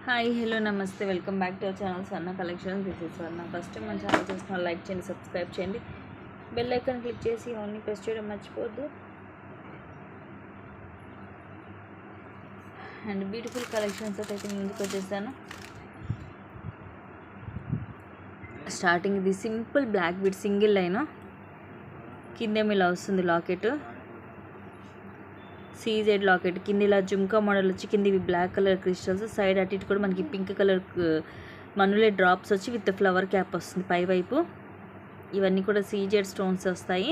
Hi hello నమస్తే welcome back to our channel Swarna collection. This is Swarna. First time మన channel చూసిన like చేయండి, subscribe చేయండి, bell icon click చేసి only press చేయడం మర్చిపోద్దు. అండ్ బ్యూటిఫుల్ కలెక్షన్స్ అయితే ముందుకు వచ్చేసాను. స్టార్టింగ్ ఇది simple black bead single line, కిందేమో ఇలా వస్తుంది లాకెట్, సీజెడ్ లాకెట్, కింద ఇలా జుమ్కా మోడల్ వచ్చి కింద ఇవి బ్లాక్ కలర్ క్రిస్టల్స్, సైడ్ అటు ఇటు కూడా మనకి పింక్ కలర్ మనులే డ్రాప్స్ వచ్చి విత్ ఫ్లవర్ క్యాప్ వస్తుంది పై వైపు. ఇవన్నీ కూడా సీజెడ్ స్టోన్స్ వస్తాయి.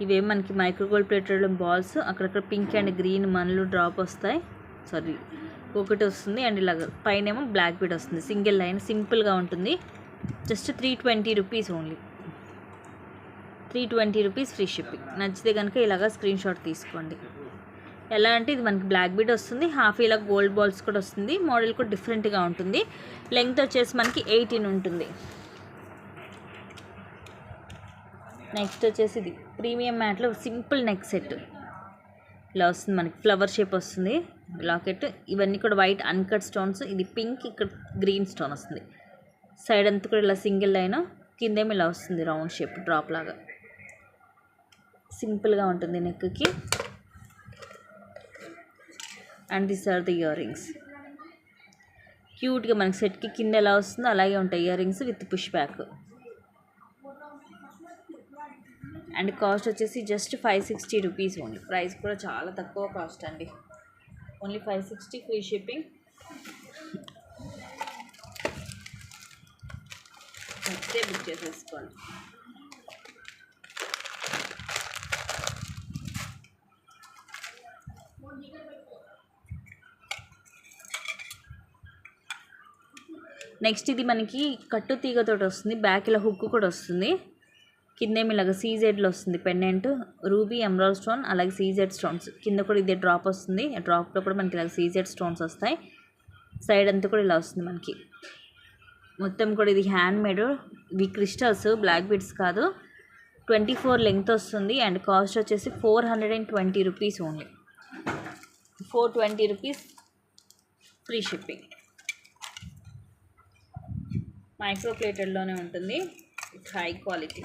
ఇవేం మనకి మైక్రో గోల్డ్ ప్లేటెడ్ బాల్స్, అక్కడక్కడ పింక్ అండ్ గ్రీన్ మనులు డ్రాప్ వస్తాయి, సారీ ఒకటి వస్తుంది. అండ్ ఇలాగ పైన ఏమో బ్లాక్ బీడ్ వస్తుంది. సింగిల్ లైన్ సింపుల్గా ఉంటుంది. Just 320 rupees only. 320 rupees free shipping. నచ్చితే కనుక ఇలాగా స్క్రీన్ షాట్ తీసుకోండి. ఎలా అంటే ఇది మనకి బ్లాక్ బీడ్ వస్తుంది, హాఫ్ ఇలా గోల్డ్ బాల్స్ కూడా వస్తుంది. మోడల్ కూడా డిఫరెంట్గా ఉంటుంది. లెంగ్త్ వచ్చేసి మనకి 18 ఉంటుంది. నెక్స్ట్ వచ్చేసి ఇది ప్రీమియం మ్యాట్లో సింపుల్ నెక్ సెట్ ఇలా వస్తుంది. మనకి ఫ్లవర్ షేప్ వస్తుంది లాకెట్. ఇవన్నీ కూడా వైట్ అన్కట్ స్టోన్స్. ఇది పింక్, ఇక్కడ గ్రీన్ స్టోన్ వస్తుంది. సైడ్ అంతా కూడా ఇలా సింగిల్ లైన్, కిందేమో ఇలా వస్తుంది రౌండ్ షేప్ డ్రాప్ లాగా. సింపుల్గా ఉంటుంది నెక్కి. And this are the earrings. క్యూట్గా మనకి సెట్కి కింద ఎలా వస్తుందో అలాగే ఉంటాయి earrings with push back. And cost వచ్చేసి జస్ట్ 560 రూపీస్ ఓన్లీ. ప్రైస్ కూడా చాలా తక్కువ కాస్ట్ అండి, only 560 free shipping. Next book చేసేసుకోండి. నెక్స్ట్ ఇది మనకి కట్టు తీగతో వస్తుంది. బ్యాక్ ఇలా హుక్ కూడా వస్తుంది. కిందేమి ఇలాగ సీజెడ్లో వస్తుంది పెండెంట్, రూబీ ఎమరాల్డ్ స్టోన్, అలాగే సీజెడ్ స్టోన్స్. కింద కూడా ఇదే డ్రాప్ వస్తుంది. ఆ డ్రాప్లో కూడా మనకి ఇలాగ సీజెడ్ స్టోన్స్ వస్తాయి. సైడ్ అంతా కూడా ఇలా వస్తుంది మనకి. మొత్తం కూడా ఇది హ్యాండ్ మేడ్. ఇవి క్రిస్టల్స్, బ్లాక్ బీడ్స్ కాదు. 24 లెంగ్త్ వస్తుంది. అండ్ కాస్ట్ వచ్చేసి 420 rupees only. 420 rupees free shipping. Micro ప్లేటెడ్లోనే ఉంటుంది, హై క్వాలిటీ.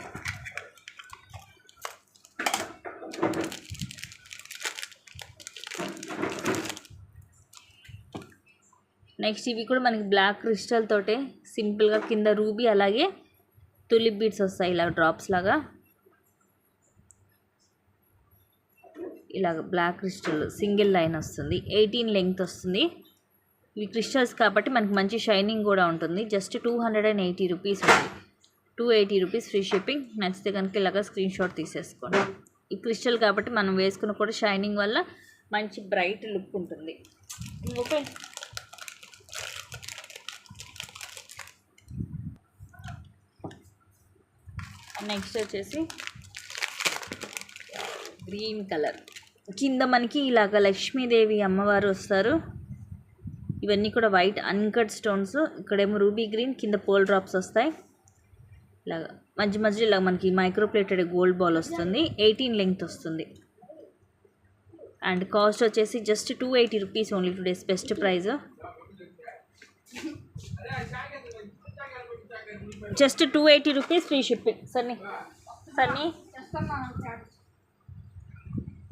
నెక్స్ట్ ఇవి కూడా మనకి బ్లాక్ క్రిస్టల్ తోటే సింపుల్గా కింద రూబీ అలాగే తులిప్ బీడ్స్ వస్తాయి ఇలా డ్రాప్స్ లాగా. ఇలాగ బ్లాక్ క్రిస్టల్ సింగిల్ లైన్ వస్తుంది. 18 లెంగ్త్ వస్తుంది. ఇవి క్రిస్టల్స్ కాబట్టి మనకి మంచి షైనింగ్ కూడా ఉంటుంది. జస్ట్ 280 రూపీస్ ఉంది. 280 రూపీస్ ఫ్రీ షిప్పింగ్. నచ్చితే కనుక ఇలాగ స్క్రీన్ షాట్ తీసేసుకోండి. ఈ క్రిస్టల్ కాబట్టి మనం వేసుకున్న కూడా షైనింగ్ వల్ల మంచి బ్రైట్ లుక్ ఉంటుంది. ఓకే, నెక్స్ట్ వచ్చేసి గ్రీన్ కలర్. కింద మనకి ఇలాగ లక్ష్మీదేవి అమ్మవారు వస్తారు. ఇవన్నీ కూడా వైట్ అన్కట్ స్టోన్స్. ఇక్కడేమో రూబీ గ్రీన్, కింద పోల్ డ్రాప్స్ వస్తాయి. ఇలాగా మధ్య మధ్యలో ఇలా మనకి మైక్రో ప్లేటెడ్ గోల్డ్ బాల్ వస్తుంది. 18 లెంగ్త్ వస్తుంది. అండ్ కాస్ట్ వచ్చేసి just 280 rupees only. Today's best price. Just 280 rupees free shipping. Sunny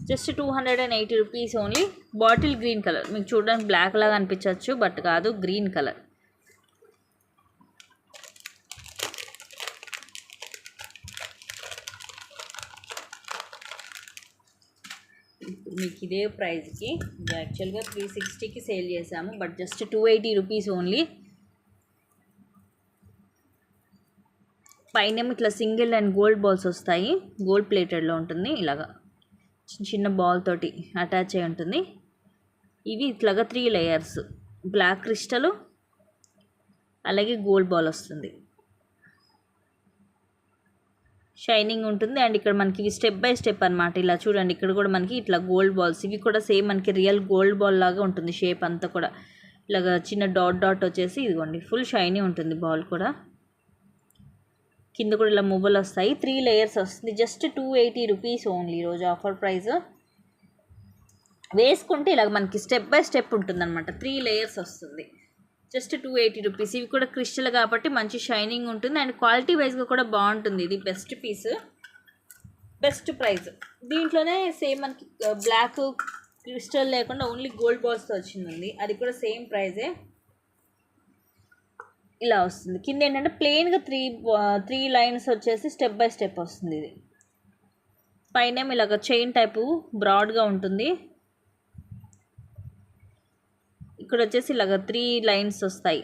just 280 rupees only. Bottle green colour. మీకు చూడడానికి బ్లాక్ లాగా అనిపించవచ్చు, బట్ కాదు, గ్రీన్ కలర్. మీకు ఇదే ప్రైస్కి యాక్చువల్గా 360కి సేల్ చేసాము, బట్ జస్ట్ 280 రూపీస్ ఓన్లీ. పైన ఇట్లా సింగిల్ అండ్ గోల్డ్ బాల్స్ వస్తాయి. గోల్డ్ ప్లేటెడ్లో ఉంటుంది. ఇలాగా చిన్న చిన్న బాల్ తోటి అటాచ్ అయి ఉంటుంది. ఇవి ఇట్లాగా 3 లేయర్స్. బ్లాక్ క్రిస్టల్ అలాగే గోల్డ్ బాల్ వస్తుంది. షైనింగ్ ఉంటుంది. అండ్ ఇక్కడ మనకి ఇవి స్టెప్ బై స్టెప్ అనమాట. ఇలా చూడండి, ఇక్కడ కూడా మనకి ఇట్లా గోల్డ్ బాల్స్. ఇవి కూడా సేమ్ మనకి రియల్ గోల్డ్ బాల్ లాగా ఉంటుంది షేప్ అంతా కూడా. ఇలాగా చిన్న డాట్ డాట్ వచ్చేసి ఇదిగోండి ఫుల్ షైనీ ఉంటుంది బాల్ కూడా. కింద కూడా ఇలా మువ్వలు వస్తాయి. 3 లేయర్స్ వస్తుంది. Just 280 rupees only. ఈరోజు ఆఫర్ ప్రైస్. వేసుకుంటే ఇలా మనకి స్టెప్ బై స్టెప్ ఉంటుందన్నమాట. 3 లేయర్స్ వస్తుంది. Just 280 rupees. ఇవి కూడా క్రిస్టల్ కాబట్టి మంచి షైనింగ్ ఉంటుంది అండ్ క్వాలిటీ వైజ్గా కూడా బాగుంటుంది. ఇది బెస్ట్ పీస్, బెస్ట్ ప్రైస్. దీంట్లోనే సేమ్ మనకి బ్లాక్ క్రిస్టల్ లేకుండా ఓన్లీ గోల్డ్ బాల్స్తో వచ్చిందండి, అది కూడా సేమ్ ప్రైజే. ఇలా వస్తుంది. కింద ఏంటంటే ప్లెయిన్గా త్రీ లైన్స్ వచ్చేసి స్టెప్ బై స్టెప్ వస్తుంది. ఇది పైన ఇలాగ చైన్ టైపు బ్రాడ్గా ఉంటుంది. ఇక్కడ వచ్చేసి ఇలాగ 3 లైన్స్ వస్తాయి,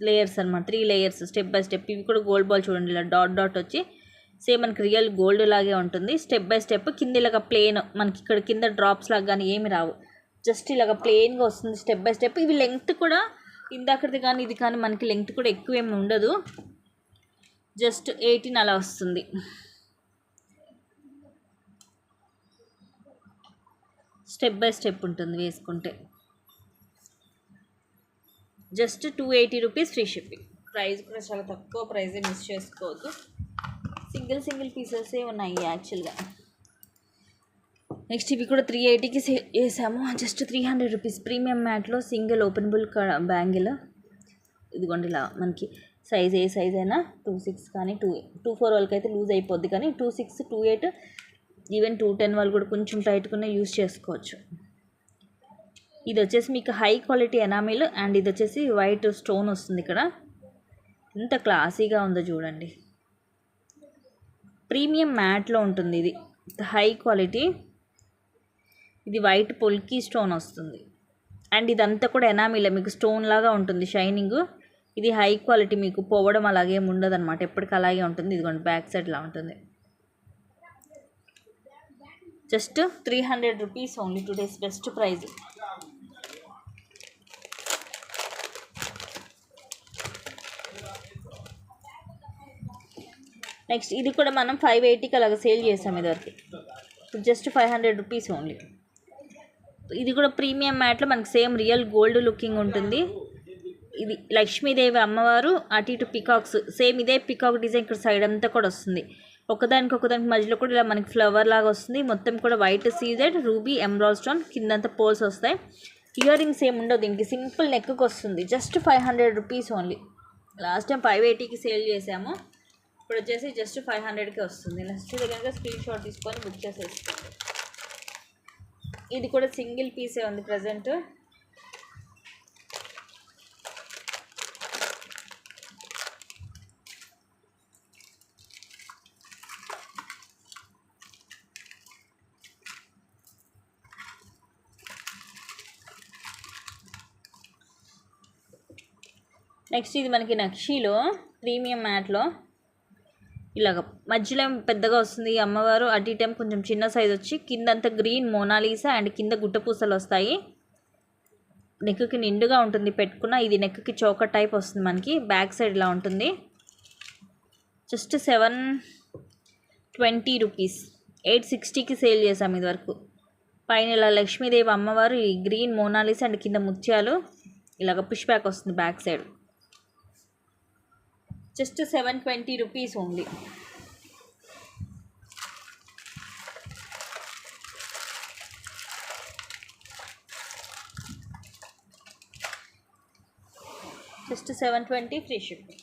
లేయర్స్ అనమాట, 3 లేయర్స్ స్టెప్ బై స్టెప్. ఇవి కూడా గోల్డ్ బాల్ చూడండి, ఇలా డాట్ డాట్ వచ్చి సేమ్ మనకి రియల్ గోల్డ్ లాగే ఉంటుంది. స్టెప్ బై స్టెప్ కింద ఇలాగ ప్లెయిన్, మనకి ఇక్కడ కింద డ్రాప్స్ లాగా కానీ ఏమి రావు, జస్ట్ ఇలాగ ప్లెయిన్గా వస్తుంది స్టెప్ బై స్టెప్. ఇవి లెంగ్త్ కూడా ఇందాకది కానీ ఇది కానీ మనకి లెంగ్త్ కూడా ఎక్కువ ఏమి ఉండదు, జస్ట్ 18 అలా వస్తుంది. స్టెప్ బై స్టెప్ ఉంటుంది వేసుకుంటే. Just 280 rupees free shipping. Price కూడా చాలా తక్కువ ప్రైజే, మిస్ చేసుకోవద్దు. సింగిల్ పీసెసే ఉన్నాయి యాక్చువల్గా. నెక్స్ట్ ఇవి కూడా 380కి సేల్ చేసాము. జస్ట్ 300 రూపీస్ ప్రీమియం మ్యాట్లో సింగిల్ ఓపెనబుల్ బ్యాంగిల్. ఇదిగోండి ఇలా మనకి సైజ్ ఏ సైజ్ అయినా 26 కానీ 24 వాళ్ళకి అయితే లూజ్ అయిపోద్ది, కానీ 26, 28 ఈవెన్ 210 వాళ్ళు కూడా కొంచెం టైట్గానే యూజ్ చేసుకోవచ్చు. ఇది వచ్చేసి మీకు హై క్వాలిటీ ఎనామిల్ అండ్ ఇది వచ్చేసి వైట్ స్టోన్ వస్తుంది ఇక్కడ. ఎంత క్లాసీగా ఉందో చూడండి. ప్రీమియం మ్యాట్లో ఉంటుంది ఇది, హై క్వాలిటీ. ఇది వైట్ పొల్కీ స్టోన్ వస్తుంది అండ్ ఇదంతా కూడా ఎనామిల్, మీకు స్టోన్ లాగా ఉంటుంది షైనింగ్. ఇది హై క్వాలిటీ, మీకు పోవడం అలాగే ఉండదు అనమాట, ఎప్పటికీ అలాగే ఉంటుంది. ఇదిగోండి బ్యాక్ సైడ్ ఇలా ఉంటుంది. Just 300 rupees only, today's best price. Next ఇది కూడా మనం 580కి అలాగ సేల్ చేసాం ఇదివరకు, జస్ట్ 500 రూపీస్ ఓన్లీ. ఇది కూడా ప్రీమియం మ్యాట్లో మనకి సేమ్ రియల్ గోల్డ్ లుకింగ్ ఉంటుంది. ఇది లక్ష్మీదేవి అమ్మవారు, అటు ఇటు పికాక్స్, సేమ్ ఇదే పికాక్ డిజైన్ ఇక్కడ సైడ్ అంతా కూడా వస్తుంది. ఒకదానికి మధ్యలో కూడా ఇలా మనకి ఫ్లవర్ లాగా వస్తుంది. మొత్తం కూడా white CZ, ruby, emerald stone, కిందంతా పోల్స్ వస్తాయి. ఇయర్ రింగ్స్ ఏమి ఉండవు దీనికి, సింపుల్ నెక్కి వస్తుంది. Just 500 rupees only. Last time 580కి సేల్ చేసాము, ఇప్పుడు వచ్చేసి జస్ట్ 500కి వస్తుంది. నెక్స్ట్ దగ్గర స్క్రీన్ షాట్ తీసుకొని బుక్ చేసేసుకోండి. ఇది కూడా సింగిల్ పీసే ఉంది ప్రజెంట్. నెక్స్ట్ ఇది మనకి నక్షీలో ప్రీమియం మ్యాట్లో ఇలాగ మధ్యలో పెద్దగా వస్తుంది అమ్మవారు, అటు ఇటేం కొంచెం చిన్న సైజ్ వచ్చి కిందంతా గ్రీన్ మోనాలీసా అండ్ కింద గుట్టపూసలు వస్తాయి. నెక్కి నిండుగా ఉంటుంది పెట్టుకున్న. ఇది నెక్కి చోకర్ టైప్ వస్తుంది మనకి, బ్యాక్ సైడ్ ఇలా ఉంటుంది. జస్ట్ 720 రూపీస్, 860కి సేల్ చేసాం ఇది వరకు. పైన ఇలా లక్ష్మీదేవి అమ్మవారు, ఈ గ్రీన్ మోనాలీసా అండ్ కింద ముత్యాలు, ఇలాగ పుష్ బ్యాక్ వస్తుంది back side. Just 720 rupees only. Just 720 free shipping.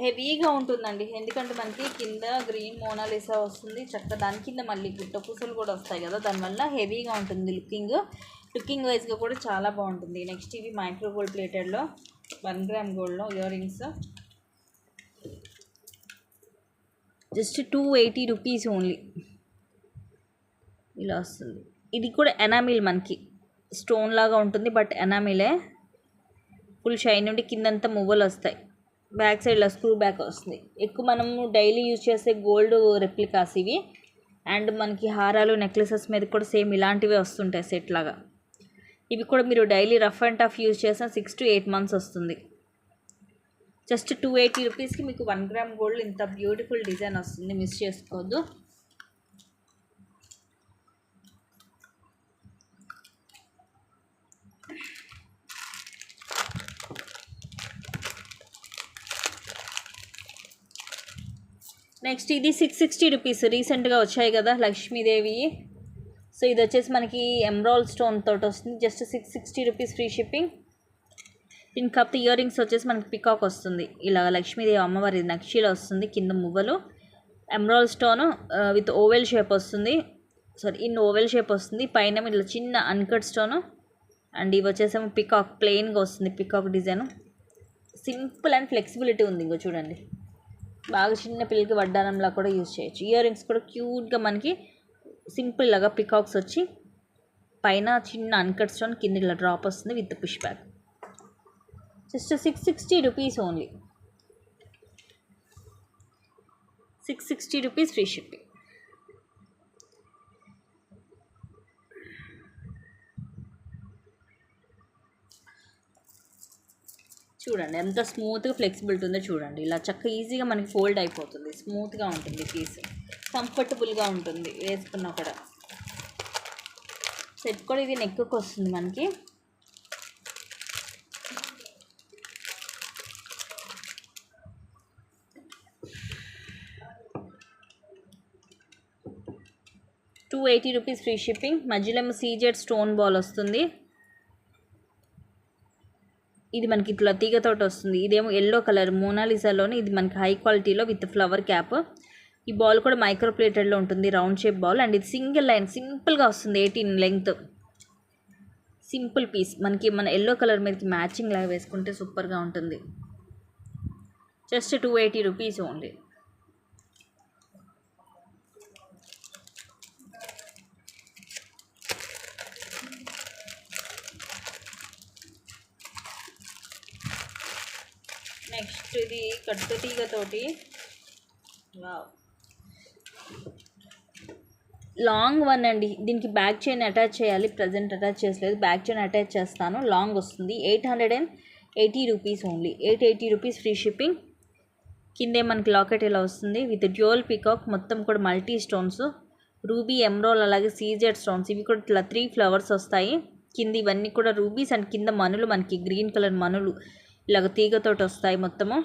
హెవీగా ఉంటుందండి, ఎందుకంటే మనకి కింద గ్రీన్ మోనాలిసా వస్తుంది చక్కగా, దాని కింద మళ్ళీ గుట్ట పూసలు కూడా వస్తాయి కదా, దానివల్ల హెవీగా ఉంటుంది లుకింగ్ వైజ్గా కూడా చాలా బాగుంటుంది. నెక్స్ట్ ఇవి మైక్రో గోల్డ్ ప్లేటెడ్లో 1 గ్రామ్ గోల్డ్లో ear rings, just 280 rupees only. ఇలా వస్తుంది. ఇది కూడా ఎనామిల్, మనకి స్టోన్ లాగా ఉంటుంది బట్ ఎనామిలే, ఫుల్ షైన్ ఉండి కిందంతా మువ్వలు వస్తాయి. బ్యాక్ సైడ్లో స్క్రూ బ్యాక్ వస్తుంది. ఎక్కువ మనము డైలీ యూజ్ చేసే గోల్డ్ రెప్లికాస్ ఇవి. అండ్ మనకి హారాలు, నెక్లెసెస్ మీద కూడా సేమ్ ఇలాంటివే వస్తుంటాయి సెట్ లాగా. ఇవి కూడా మీరు daily rough and tough use చేసిన 6 to 8 months వస్తుంది. జస్ట్ 280 రూపీస్కి మీకు 1 గ్రామ్ గోల్డ్ ఇంత బ్యూటిఫుల్ డిజైన్ వస్తుంది, మిస్ చేసుకోవద్దు. నెక్స్ట్ ఇది 660 రూపీస్, రీసెంట్గా వచ్చాయి కదా లక్ష్మీదేవి సో ఇది వచ్చేసి మనకి ఎమరాల్డ్ స్టోన్ తోటి వస్తుంది. Just 660 rupees free shipping. దీని కాకపోతే ఇయర్ రింగ్స్ వచ్చేసి మనకి పికాక్ వస్తుంది. ఇలా లక్ష్మీదేవి అమ్మవారి నక్షిలో వస్తుంది. కింద మువ్వలు emerald stone with oval shape వస్తుంది. ఇన్ ఓవెల్ షేప్ వస్తుంది. పైన ఇట్లా చిన్న అన్కట్ స్టోన్ అండ్ ఇవి వచ్చేసేమో పికాక్ ప్లెయిన్గా వస్తుంది. Peacock design simple and flexibility ఉంది. ఇంకో చూడండి, బాగా చిన్న పిల్లలకి వడ్డానంలా కూడా యూజ్ చేయొచ్చు. ఇయర్ రింగ్స్ కూడా క్యూట్గా మనకి సింపుల్ లాగా పికాక్స్ వచ్చి పైన చిన్న అన్కట్ స్టోన్ కింద ఇలా డ్రాప్ వస్తుంది with push back. Just 660 rupees only. 660 rupees free shipping. చూడండి ఎంత స్మూత్గా ఫ్లెక్సిబిలిటీ ఉందో చూడండి. ఇలా చక్కగా ఈజీగా మనకి ఫోల్డ్ అయిపోతుంది. స్మూత్గా ఉంటుంది పీస్, కంఫర్టబుల్గా ఉంటుంది వేసుకున్నా కూడా. సెట్ కూడా ఇది నెక్కి వస్తుంది మనకి. $280 రూపీస్ ఫ్రీ షిప్పింగ్. మధ్యలో ఏమో సీజెడ్ స్టోన్ బాల్ వస్తుంది. ఇది మనకి ఇట్లా తీగతోటి వస్తుంది. ఇదేమో ఎల్లో కలర్ మోనాలిసాలోనే ఇది మనకి హై క్వాలిటీలో విత్ ఫ్లవర్ క్యాప్. ఈ బాల్ కూడా మైక్రో ప్లేటెడ్లో ఉంటుంది, రౌండ్ షేప్ బాల్. అండ్ ఇది సింగిల్ లైన్ సింపుల్గా వస్తుంది, 18 లెంగ్త్. సింపుల్ పీస్ మనకి మన ఎల్లో కలర్ మీదకి మ్యాచింగ్ లాగా వేసుకుంటే సూపర్గా ఉంటుంది. Just 280 rupees only. నెక్స్ట్ ఇది కట్టు తీగతోటి లాంగ్ వన్ అండి. దీనికి బ్యాక్ చైన్ అటాచ్ చేయాలి. ప్రజెంట్ అటాచ్ చేసలేదు, బ్యాక్ చైన్ అటాచ్ చేస్తాను. లాంగ్ వస్తుంది. 880 rupees only. 880 rupees free shipping. కిందే మనకి లాకెట్ ఇలా వస్తుంది విత్ డ్యూయల్ పికాక్. మొత్తం కూడా మల్టీ స్టోన్స్, రూబీ, ఎమరాల్డ్ అలాగే సీజెడ్ స్టోన్స్. ఇవి కూడా ఇట్లా 3 ఫ్లవర్స్ వస్తాయి కింద. ఇవన్నీ కూడా రూబీస్ అండ్ కింద మనులు మనకి గ్రీన్ కలర్ మనులు ఇలాగ తీగతోటి వస్తాయి మొత్తము.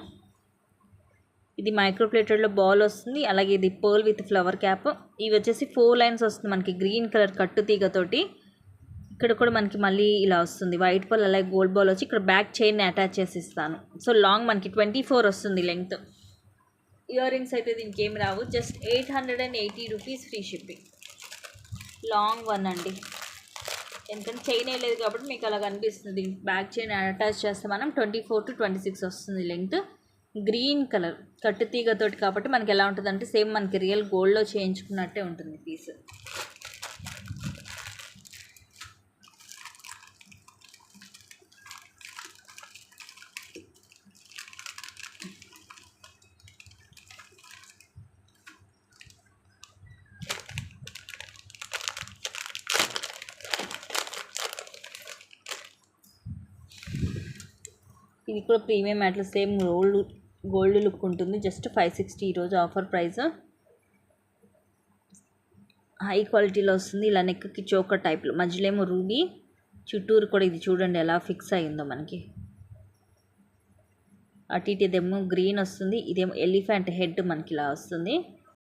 ఇది మైక్రో ప్లేటెడ్లో బాల్ వస్తుంది. అలాగే ఇది పర్ల్ విత్ ఫ్లవర్ క్యాప్. ఇవి వచ్చేసి 4 లైన్స్ వస్తుంది మనకి గ్రీన్ కలర్ కట్టు తీగతోటి. ఇక్కడ కూడా మనకి మళ్ళీ ఇలా వస్తుంది వైట్ పర్ల్ అలాగే గోల్డ్ బాల్ వచ్చి ఇక్కడ బ్యాక్ చైన్ అటాచ్ చేసి ఇస్తాను. సో లాంగ్ మనకి 24 వస్తుంది లెంగ్త్. ఇయర్ రింగ్స్ అయితే దీనికి ఏమి రావు. Just 880 rupees free shipping. Long one అండి, ఎందుకంటే చైన్ వేయలేదు కాబట్టి మీకు అలా కనిపిస్తుంది. బ్యాక్ చైన్ అటాచ్ చేస్తే మనం 24 to 26 వస్తుంది లెంగ్త్. గ్రీన్ కలర్ కట్టు తీగతోటి కాబట్టి మనకి ఎలా ఉంటుంది అంటే సేమ్ మనకి రియల్ గోల్డ్లో చేయించుకున్నట్టే ఉంటుంది పీస్. ఇది కూడా ప్రీమియం మ్యాట్లో సేమ్ గోల్డ్ లుక్ ఉంటుంది. జస్ట్ 560 ఈరోజు ఆఫర్ ప్రైస్. హై క్వాలిటీలో వస్తుంది. ఇలా నెక్కి చోకర్ టైప్లో, మధ్యలో ఏమో రూబీ, చుట్టూరు కూడా ఇది చూడండి ఎలా ఫిక్స్ అయిందో మనకి. అటు ఇటు ఇదేమో గ్రీన్ వస్తుంది, ఇదేమో ఎలిఫెంట్ హెడ్ మనకి ఇలా వస్తుంది.